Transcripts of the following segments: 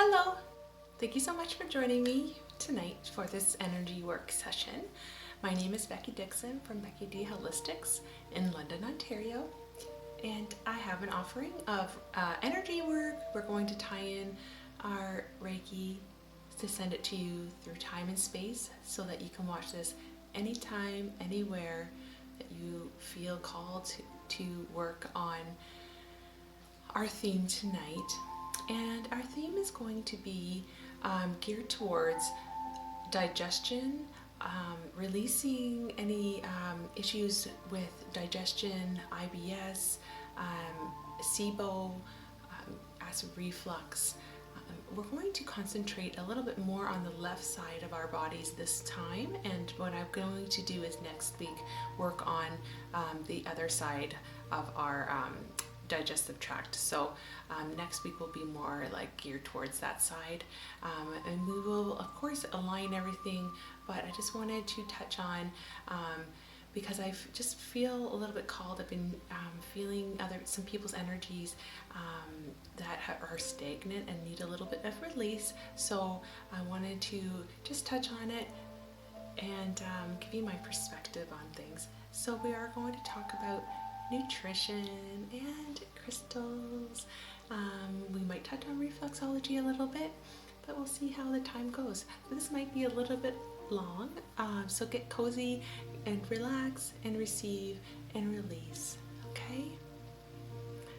Hello! Thank you so much for joining me tonight for this energy work session. My name is Becky Dixon from Becky D Holistics in London, Ontario, and I have an offering of energy work. We're going to tie in our Reiki to send it to you through time and space so that you can watch this anytime, anywhere that you feel called to work on our theme tonight. And our theme is going to be geared towards digestion, releasing any issues with digestion, IBS, SIBO, acid reflux. We're going to concentrate a little bit more on the left side of our bodies this time, and what I'm going to do is next week work on the other side of our digestive tract. So next week will be more like geared towards that side, and we will of course align everything, but I just wanted to touch on because I just feel a little bit called. I've been feeling some people's energies that are stagnant and need a little bit of release, so I wanted to just touch on it and give you my perspective on things. So we are going to talk about nutrition and crystals. We might touch on reflexology a little bit, but we'll see how the time goes. This might be a little bit long, so get cozy and relax and receive and release, okay?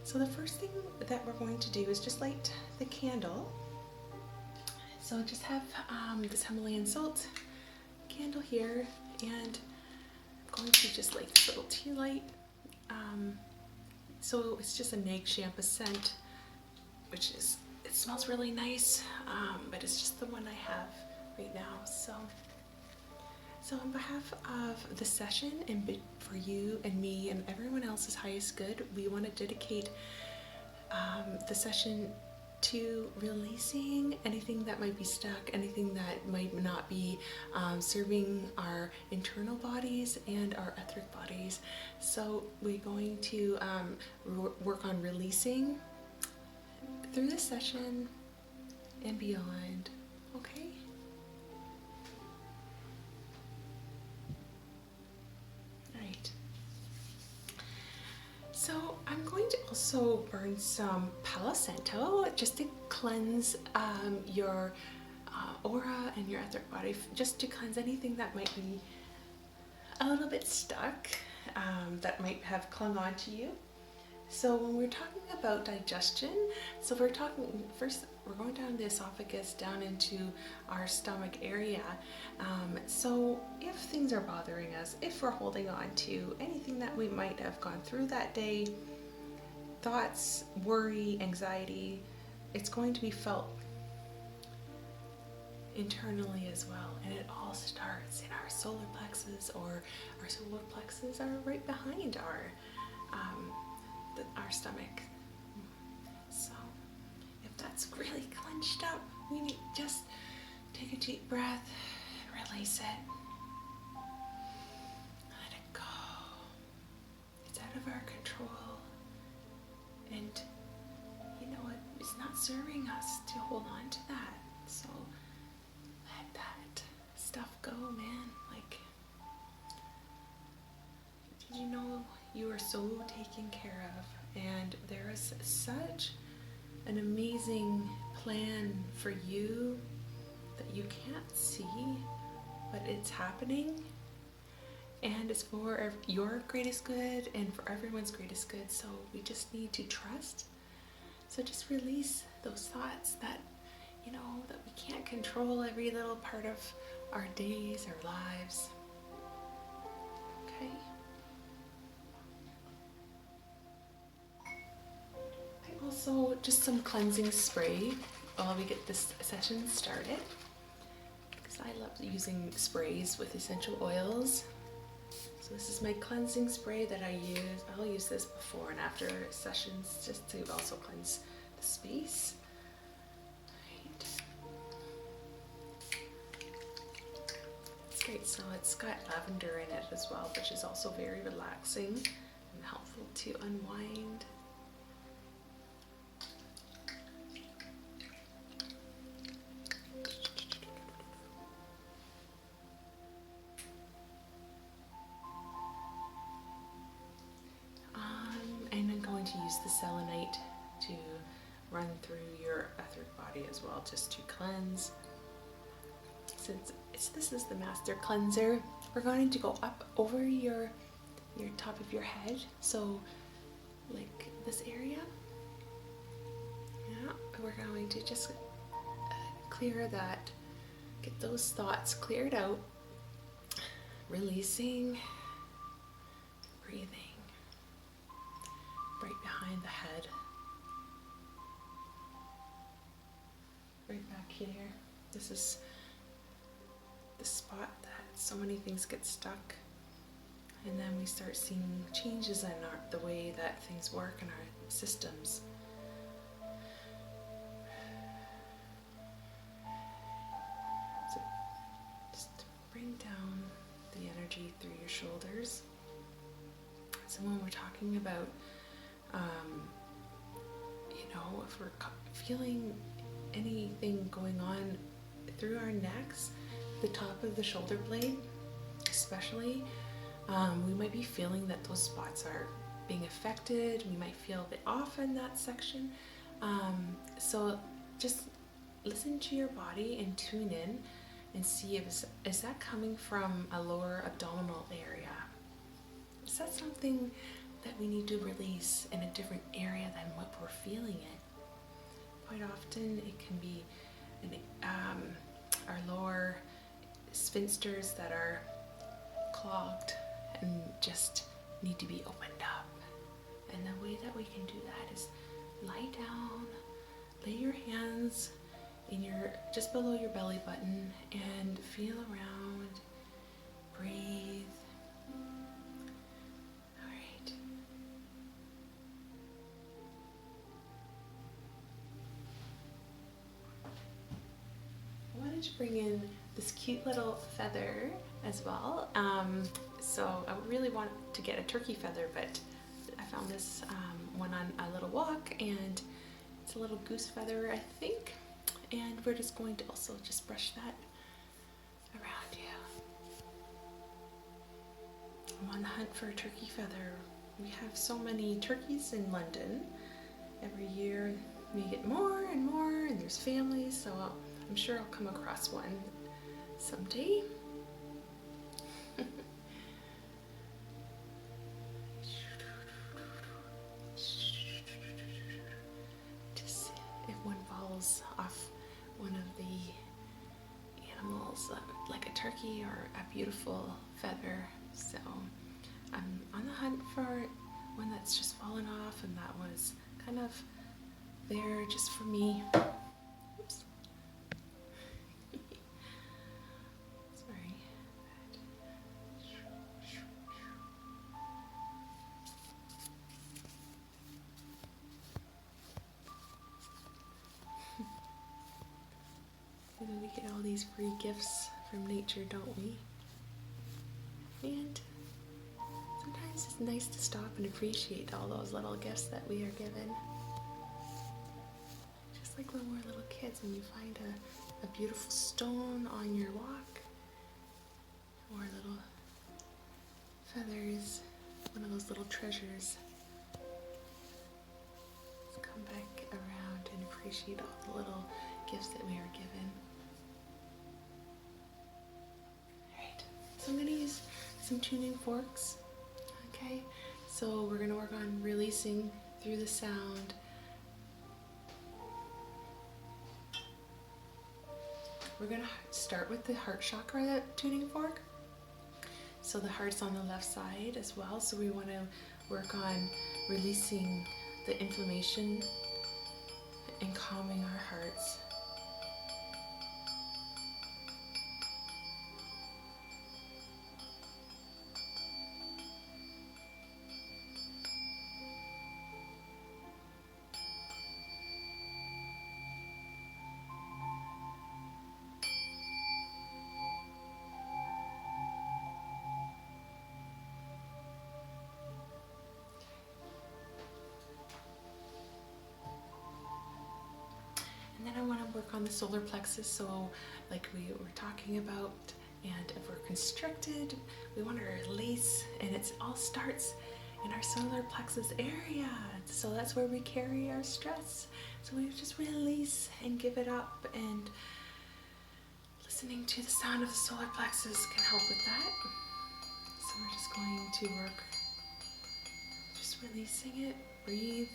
So the first thing that we're going to do is just light the candle. So just have this Himalayan salt candle here, and I'm going to just light this little tea light. So it's just a nag shampoo scent, which it smells really nice, but it's just the one I have right now. So on behalf of the session and for you and me and everyone else's highest good, we want to dedicate the session to releasing anything that might be stuck, anything that might not be serving our internal bodies and our etheric bodies. So we're going to work on releasing through this session and beyond, okay? Right. So I'm going to also burn some Palo Santo just to cleanse your aura and your etheric body, just to cleanse anything that might be a little bit stuck, that might have clung on to you. So when we're talking about digestion, so we're talking first, we're going down the esophagus, down into our stomach area. So if things are bothering us, if we're holding on to anything that we might have gone through that day, thoughts, worry, anxiety, it's going to be felt internally as well. And it all starts in our solar plexus, or our solar plexus are right behind our stomach. So if that's really clenched up, we need to just take a deep breath, release it, let it go. It's out of our control, and you know what? It's not serving us to hold on to that. So let that stuff go, man. Like, did you know you are so taken care of? And there is such an amazing plan for you that you can't see, but it's happening, and it's for your greatest good and for everyone's greatest good. So we just need to trust. So just release those thoughts that, you know, that we can't control every little part of our days, our lives. Okay? Also, just some cleansing spray while we get this session started, because I love using sprays with essential oils. So this is my cleansing spray that I use. I'll use this before and after sessions just to also cleanse the space. Right. It's great. So it's got lavender in it as well, which is also very relaxing and helpful to unwind. use the selenite to run through your etheric body as well, just to cleanse. Since this is the master cleanser, we're going to go up over your top of your head, so like this area. Yeah, we're going to just clear that, get those thoughts cleared out, releasing, breathing right behind the head, right back here. This is the spot that so many things get stuck, and then we start seeing changes in the way that things work in our systems. So just bring down the energy through your shoulders. So when we're talking about, if we're feeling anything going on through our necks, the top of the shoulder blade especially, we might be feeling that those spots are being affected. We might feel a bit off in that section. So just listen to your body and tune in and see if is that coming from a lower abdominal area? Is that something that we need to release in a different area than what we're feeling it? Quite often it can be our lower sphincters that are clogged and just need to be opened up. And the way that we can do that is lie down, lay your hands in just below your belly button and feel around, breathe. All right. I wanted to bring in this cute little feather as well. So I really want to get a turkey feather, but I found this one on a little walk, and it's a little goose feather, I think. And we're just going to also just brush that around you. I'm on the hunt for a turkey feather. We have so many turkeys in London. Every year we get more and more, and there's families, so I'm sure I'll come across one someday. Just if one falls off one of the animals, like a turkey or a beautiful feather. So I'm on the hunt for one that's just fallen off, and that was kind of there just for me. Oops. Sorry. We get all these free gifts from nature, don't we? And sometimes it's nice to stop and appreciate all those little gifts that we are given. Just like when we're little kids, when you find a beautiful stone on your walk, or little feathers, one of those little treasures. Let's come back around and appreciate all the little gifts that we are given. Alright, so I'm going to use some tuning forks. Okay, so we're going to work on releasing through the sound. We're going to start with the heart chakra tuning fork. So the heart's on the left side as well, so we want to work on releasing the inflammation and calming our hearts. And then I want to work on the solar plexus, so like we were talking about, and if we're constricted, we want to release, and it all starts in our solar plexus area. So that's where we carry our stress. So we just release and give it up, and listening to the sound of the solar plexus can help with that. So we're just going to work, just releasing it. Breathe.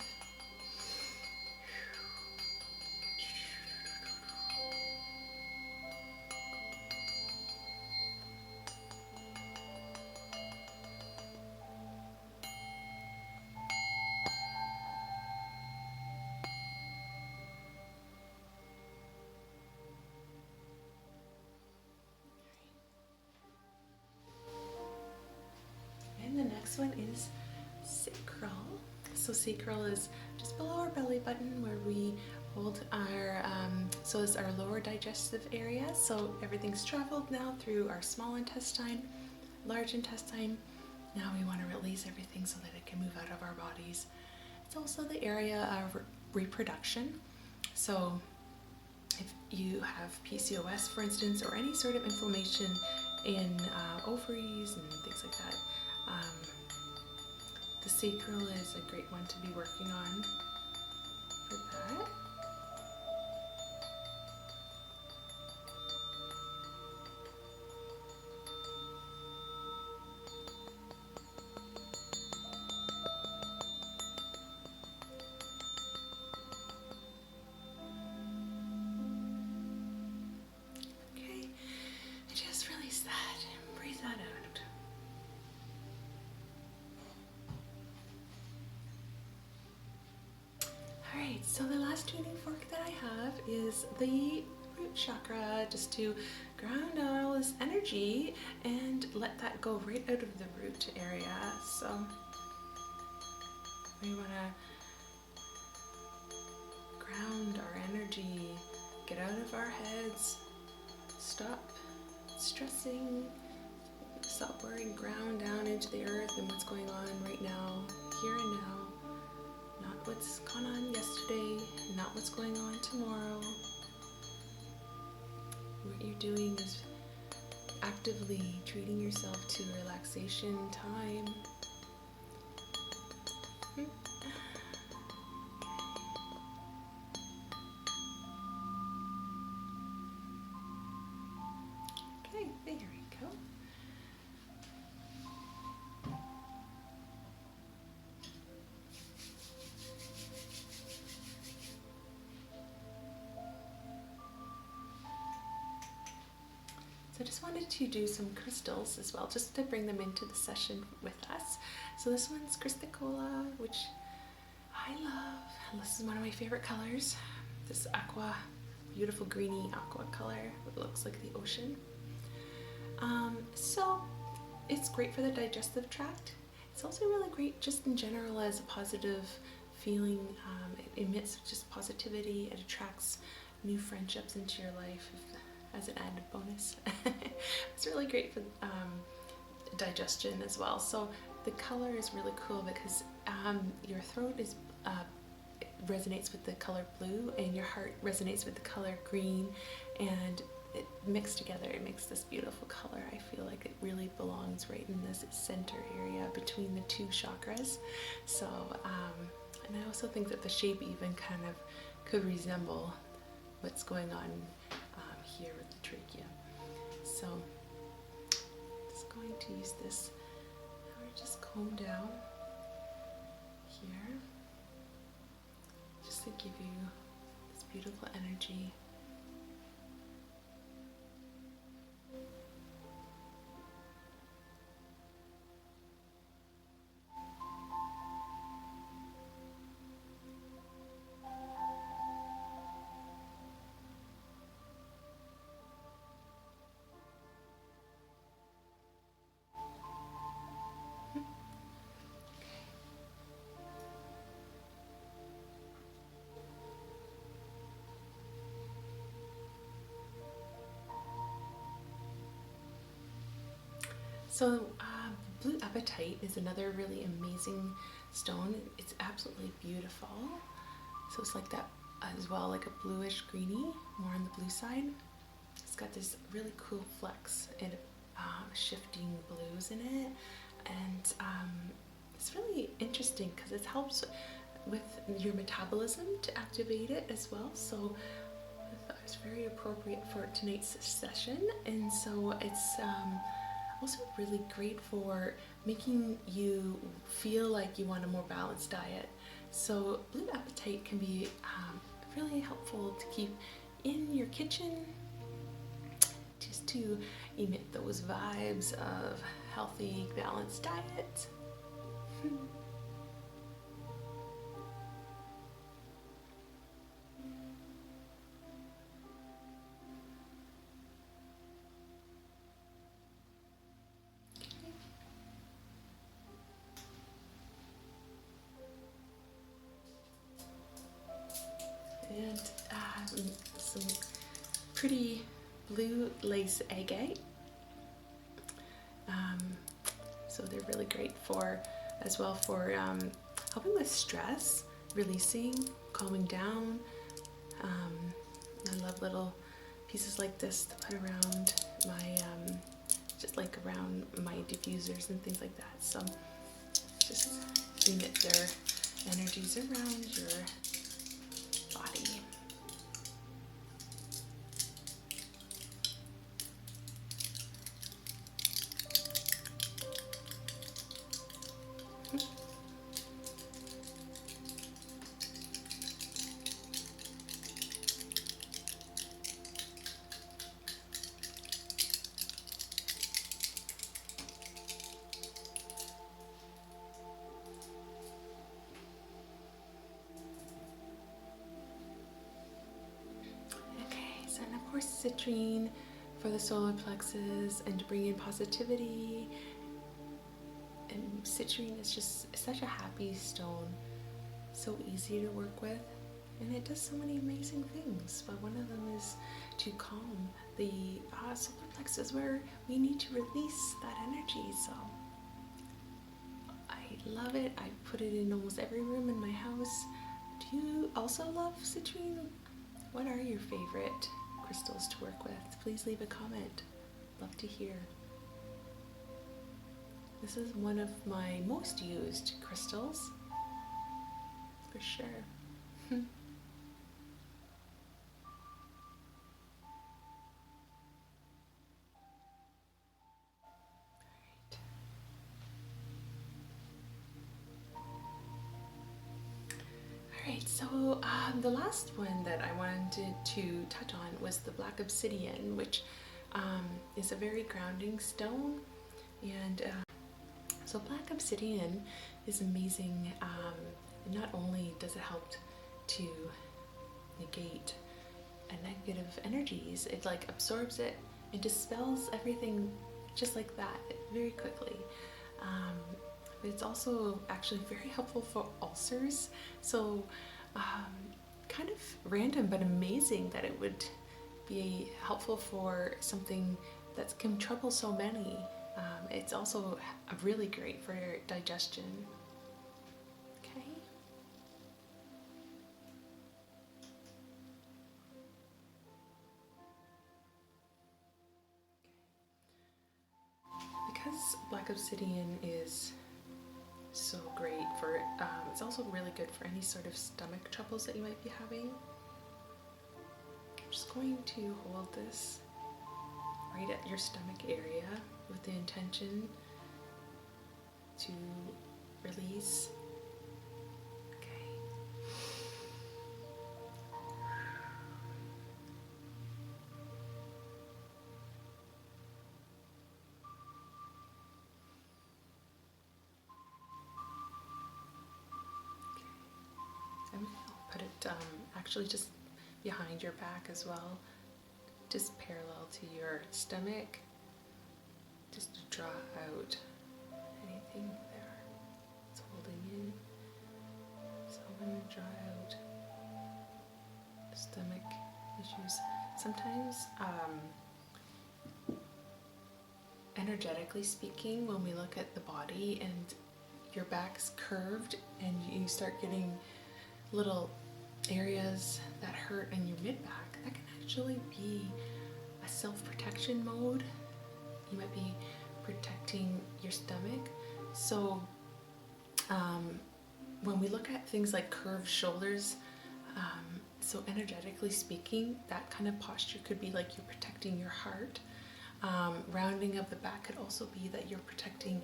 And the next one is sacral. So sacral is just below our belly button, where we hold our, so it's our lower digestive area. So everything's traveled now through our small intestine, large intestine. Now we want to release everything so that it can move out of our bodies. It's also the area of reproduction. So if you have PCOS, for instance, or any sort of inflammation in ovaries and things like that, the sacral is a great one to be working on for that. Okay, and just release that and breathe that out. Alright, so the last tuning fork that I have is the root chakra, just to ground out all this energy and let that go right out of the root area. So we want to ground our energy, get out of our heads, stop stressing, stop worrying, ground down into the earth and what's going on right now, here and now. Not what's gone on yesterday, not what's going on tomorrow. What you're doing is actively treating yourself to relaxation time. Okay, there we go. So I just wanted to do some crystals as well, just to bring them into the session with us. So this one's Chrysticola, which I love. And this is one of my favorite colors. This aqua, beautiful greeny aqua color. It looks like the ocean. So it's great for the digestive tract. It's also really great just in general as a positive feeling. It emits just positivity. It attracts new friendships into your life as an added bonus. It's really great for digestion as well. So the color is really cool because your throat is resonates with the color blue, and your heart resonates with the color green, and it mixed together, it makes this beautiful color. I feel like it really belongs right in this center area between the two chakras. So, and I also think that the shape even kind of could resemble what's going on here with the trachea. So, just going to use this. Or just comb down here, just to give you this beautiful energy. So blue apatite is another really amazing stone. It's absolutely beautiful. So it's like that as well, like a bluish greeny, more on the blue side. It's got this really cool flex and shifting blues in it, and it's really interesting because it helps with your metabolism to activate it as well. So I thought it was very appropriate for tonight's session. And so it's also really great for making you feel like you want a more balanced diet. So blue apatite can be really helpful to keep in your kitchen, just to emit those vibes of healthy, balanced diet. And some pretty blue lace agate. So they're really great for, as well, for helping with stress, releasing, calming down. I love little pieces like this to put around my, just like around my diffusers and things like that. So just emit their energies around your body. And of course citrine for the solar plexus and to bring in positivity. And citrine is just such a happy stone, so easy to work with, and it does so many amazing things. But one of them is to calm the solar plexus, where we need to release that energy. So I love it. I put it in almost every room in my house. Do you also love citrine? What are your favorite crystals to work with? Please leave a comment. Love to hear. This is one of my most used crystals, for sure. Alright, so the last one that I wanted to touch on was the black obsidian, which is a very grounding stone. And so black obsidian is amazing. Not only does it help to negate negative energies, it like absorbs it and dispels everything just like that very quickly. It's also actually very helpful for ulcers. So kind of random but amazing that it would be helpful for something that can trouble so many. It's also really great for digestion. Okay. Because black obsidian is so great for, it's also really good for any sort of stomach troubles that you might be having. I'm just going to hold this right at your stomach area with the intention to release. Okay. I'll put it actually just behind your back as well, just parallel to your stomach, just to draw out anything there that's holding in. So I'm going to draw out stomach issues. Sometimes, energetically speaking, when we look at the body and your back's curved and you start getting little areas that hurt in your mid-back, that can actually be a self-protection mode. You might be protecting your stomach. So When we look at things like curved shoulders, so energetically speaking, that kind of posture could be like you're protecting your heart. Rounding of the back could also be that you're protecting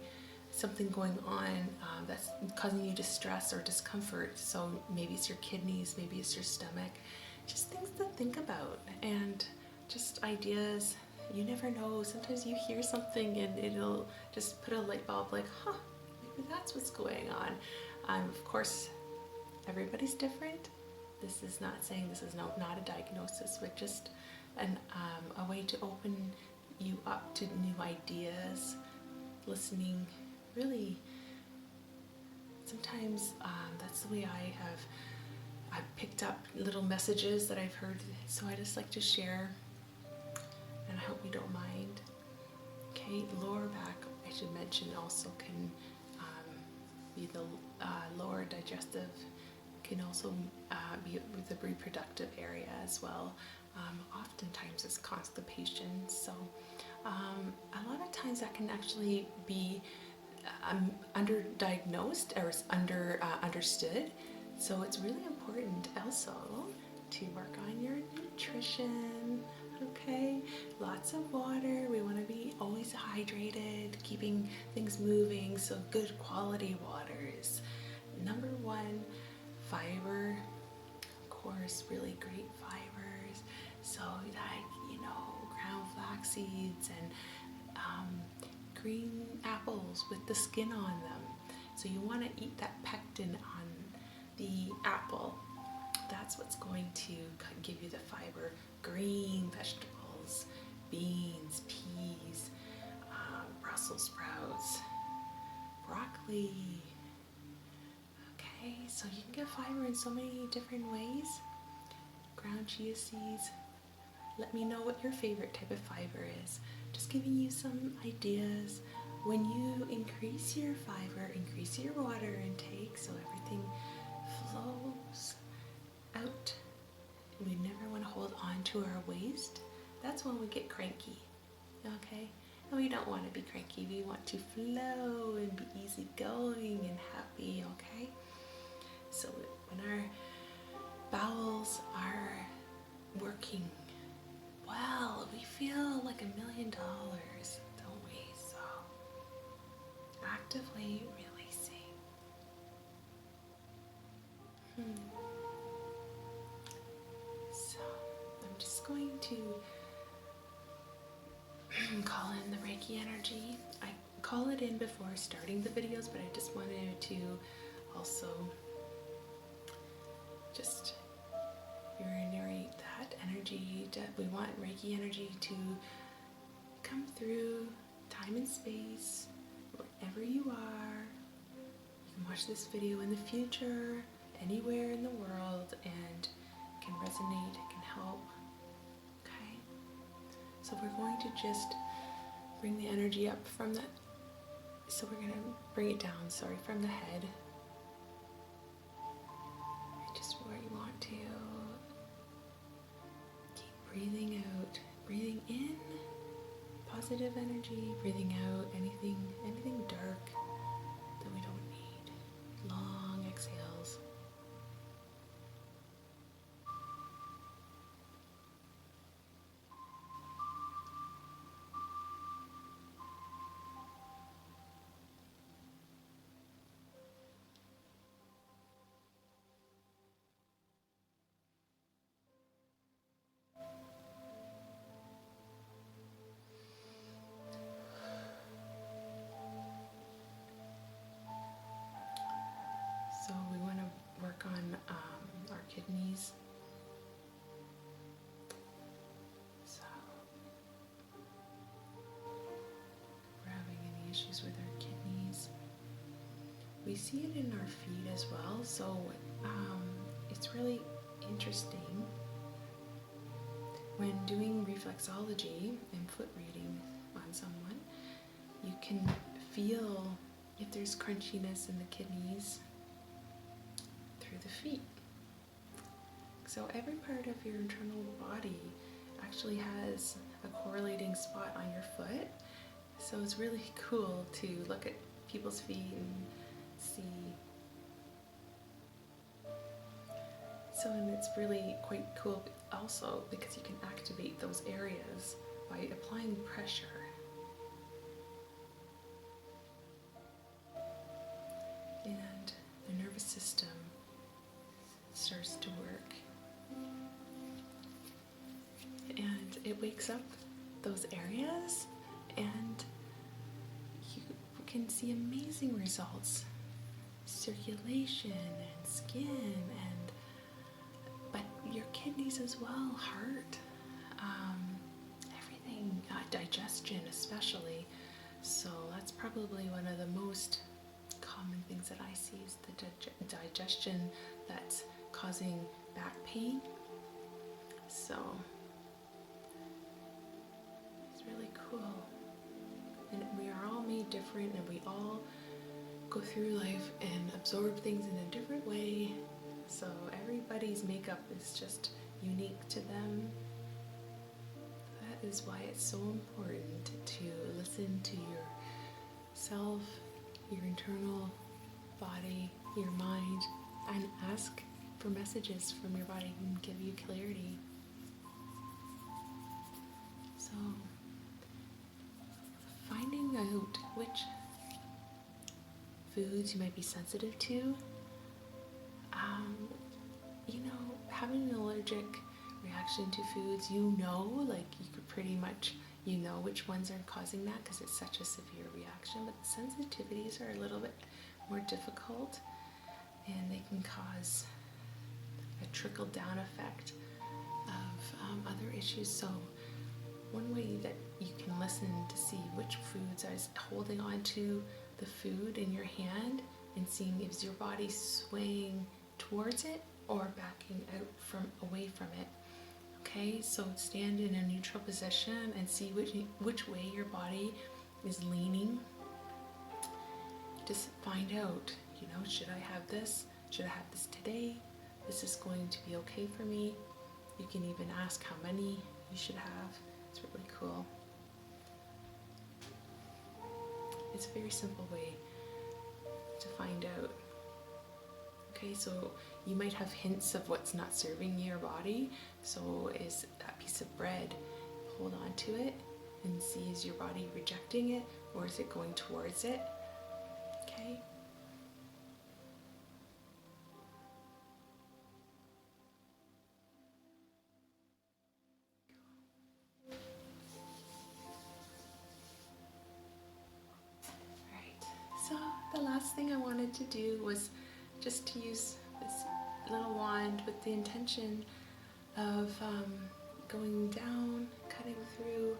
something going on that's causing you distress or discomfort. So maybe it's your kidneys, maybe it's your stomach. Just things to think about, and just ideas. You never know. Sometimes you hear something and it'll just put a light bulb like, huh, maybe that's what's going on. Of course, everybody's different. This is not saying this is not a diagnosis, but just a way to open you up to new ideas, listening. Really, sometimes that's the way I've picked up little messages that I've heard, so I just like to share, and I hope you don't mind. Okay, lower back, I should mention, also can be the lower digestive, can also be with the reproductive area as well. Oftentimes it's constipation, so a lot of times that can actually be underdiagnosed or understood. So it's really important also to work on your nutrition. Okay, lots of water. We want to be always hydrated, keeping things moving. So good quality water is number one. Fiber, of course, really great fibers. So like, ground flax seeds and green apples with the skin on them. So you want to eat that pectin on the apple. That's what's going to give you the fiber. Green vegetables, beans, peas, Brussels sprouts, broccoli. Okay, so you can get fiber in so many different ways. Ground chia seeds. Let me know what your favorite type of fiber is. Just giving you some ideas. When you increase your fiber, increase your water intake so everything flows out. We never want to hold on to our waist. That's when we get cranky, okay? And we don't want to be cranky. We want to flow and be easygoing and happy, okay? So when our bowels are working well, we feel like $1 million, don't we? So actively releasing. So I'm just going to call in the Reiki energy. I call it in before starting the videos, but I just wanted to also just urinate that energy. We want Reiki energy to come through time and space, wherever you are. You can watch this video in the future, anywhere in the world, and it can resonate, it can help. Okay? So we're going to just bring the energy up from that. So we're going to bring it down, from the head. And just where you want to. Keep breathing out. Breathing in positive energy, breathing out anything dark that we don't need. Long exhales. So we want to work on our kidneys. So if we're having any issues with our kidneys, we see it in our feet as well. So it's really interesting when doing reflexology and foot reading on someone. You can feel if there's crunchiness in the kidneys through the feet. So every part of your internal body actually has a correlating spot on your foot. So it's really cool to look at people's feet and see. So, and it's really quite cool also because you can activate those areas by applying pressure. And the nervous system starts to work. And it wakes up those areas, and you can see amazing results. Circulation and skin, and but your kidneys as well, heart, everything, digestion especially. So that's probably one of the most common things that I see is the digestion that's causing back pain. So it's really cool. And we are all made different, and we all go through life and absorb things in a different way. So everybody's makeup is just unique to them. That is why it's so important to listen to yourself, your internal body, your mind, and ask for messages from your body and give you clarity. So finding out which foods you might be sensitive to, having an allergic reaction to foods, like you could pretty much, which ones are causing that because it's such a severe reaction, but sensitivities are a little bit more difficult, and they can cause a trickle-down effect of other issues. So one way that you can listen to see which foods are holding on to the food in your hand and seeing if your body's swaying towards it or backing out away from it. Okay, so stand in a neutral position and see which way your body is leaning. Just find out, should I have this? Should I have this today? Is this going to be okay for me? You can even ask how many you should have. It's really cool. It's a very simple way to find out. Okay, so you might have hints of what's not serving your body. So is that piece of bread, hold on to it and see, is your body rejecting it or is it going towards it? Okay. Alright, so the last thing I wanted to do was just to use this little wand with the intention of going down, cutting through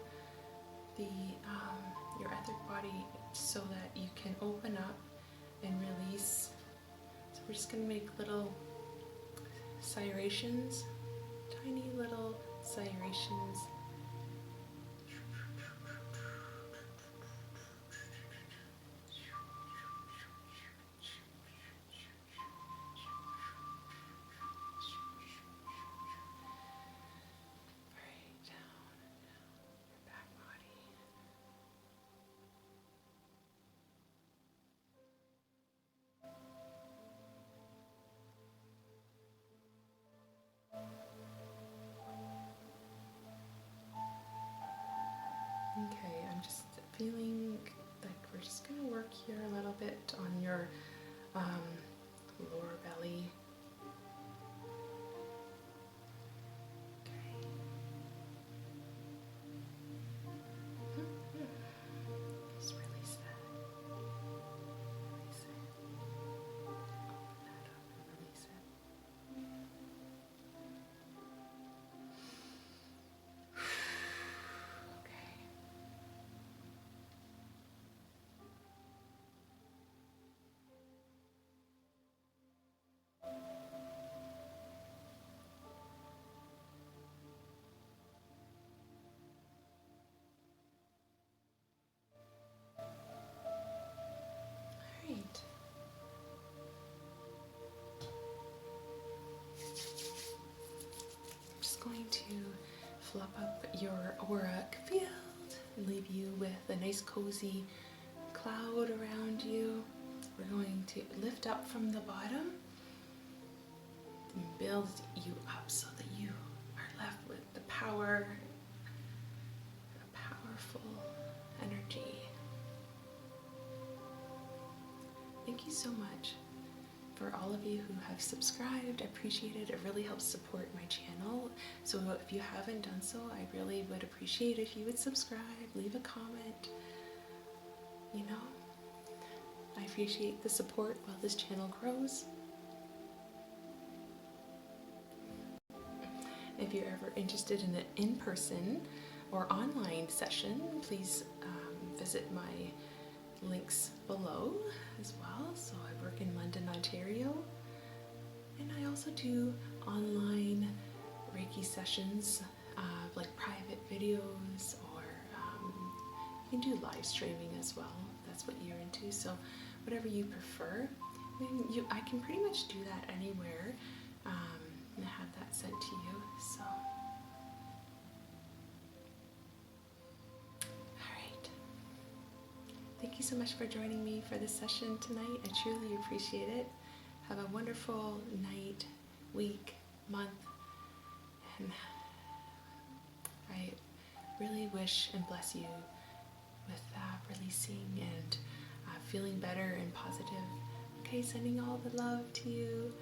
the your other body so that you can open up and release. So we're just going to make little gyrations, tiny little gyrations. Okay, I'm just feeling like we're just going to work here a little bit on your lower belly. Okay. Just release that. Release it. Open that up and release it. Alright. I'm just going to fluff up your auric field and leave you with a nice cozy cloud around you, we're going to lift up from the bottom and build you up so that you are left with the power, a powerful energy. Thank you so much for all of you who have subscribed. I appreciate it. It really helps support my channel. So if you haven't done so, I really would appreciate if you would subscribe, leave a comment. You know, I appreciate the support while this channel grows. If you're ever interested in an in-person or online session, please visit my links below as well. So I work in London, Ontario, and I also do online Reiki sessions, like private videos, or you can do live streaming as well. That's what you're into. So whatever you prefer, I can pretty much do that anywhere, and have that sent to you. So. Thank you so much for joining me for this session tonight. I truly appreciate it. Have a wonderful night, week, month, and I really wish and bless you with releasing and feeling better and positive. Okay, sending all the love to you.